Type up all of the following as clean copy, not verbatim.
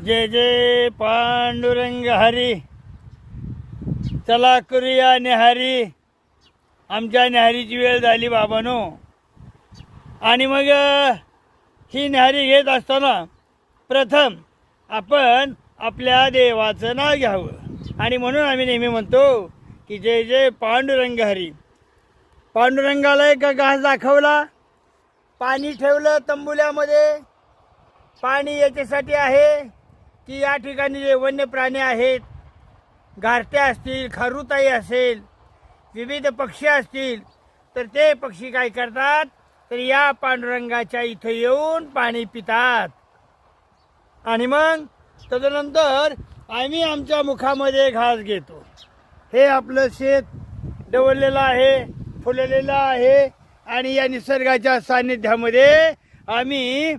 जय जय पांडुरंग हरी. चला करूया न्याहारी. आमच्या न्याहारीची वेळ झाली बाबांनो. आणि मग ही न्याहारी घेत असताना प्रथम आपण आपल्या देवाचं नाव घ्यावं. आणि म्हणून आम्ही नेहमी म्हणतो की जय जय पांडुरंग हरी. पांडुरंगाला एक घास दाखवला, पाणी ठेवलं तंबुल्यामध्ये. पाणी याच्यासाठी आहे की या ठिकाणी जे वन्य प्राणी आहेत, गारट्या असतील, खरुताई असेल, विविध पक्षी असतील, तर ते पक्षी काय करतात, तर या पांडुरंगाच्या इथं येऊन पाणी पितात. आणि मग तदनंतर आम्ही आमच्या मुखामध्ये घास घेतो. हे आपलं शेत डवललेलं आहे, फुललेलं आहे. आणि या निसर्गाच्या सान्निध्यामध्ये आम्ही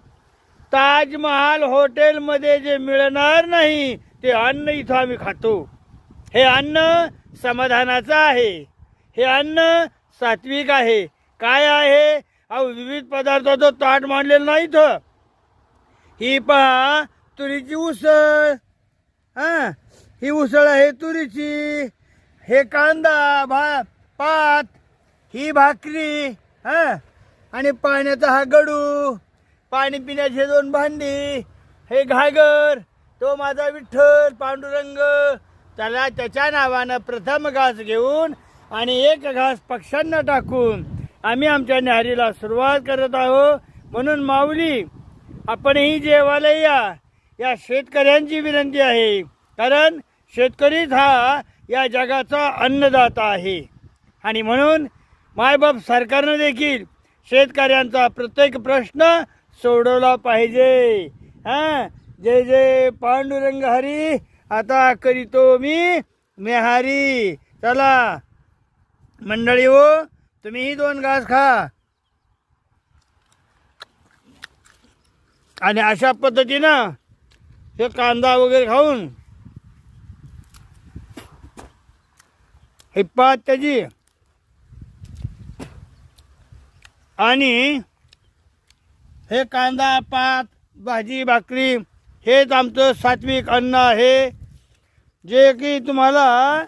ताजमहाल हॉटेलमध्ये जे मिळणार नाही ते अन्न इथं आम्ही खातो. हे अन्न समाधानाचं आहे. हे अन्न सात्विक आहे. काय आहे? अहो विविध पदार्थाचं ताट मांडलेलं नाही इथं. ही पहा तुरीची उसळ. ही उसळ आहे तुरीची. हे कांदा पात, ही भाकरी. आणि पाण्याचा हा गडू, पाणी पिण्याचे 2 भांडी, हे घागर, तो माझा विठ्ठल पांडुरंग. त्याला त्याच्या नावानं प्रथम घास घेऊन आणि एक घास पक्ष्यांना टाकून आम्ही आमच्या न्याहारीला सुरुवात करत आहोत. म्हणून माऊली आपणही जेवायला या शेतकऱ्यांची विनंती आहे. कारण शेतकरीच हा या जगाचा अन्नदाता आहे. आणि म्हणून मायबाप सरकारनं देखील शेतकऱ्यांचा प्रत्येक प्रश्न सोडवला पाहिजे. जय जय पांडुरंग हरी. आता करीतो मी न्याहारी. चला मंडळी हो, तुम्हीही 2 घास खा. आणि अशा पद्धतीनं हे कांदा वगैरे खाऊन हे पात त्याची आणि हे कांदा पात भाजी भाकरी हेच आमचं सात्विक अन्न आहे, जे की तुम्हाला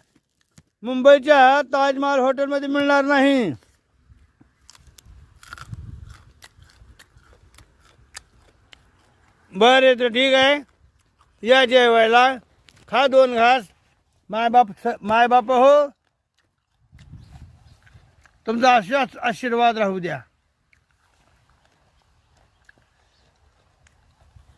मुंबईच्या ताजमहाल हॉटेलमध्ये मिळणार नाही. बरं तर ठीक आहे, या जेवायला. खा 2 घास. मायबाप हो, तुमचा अशाच आशीर्वाद राहू द्या.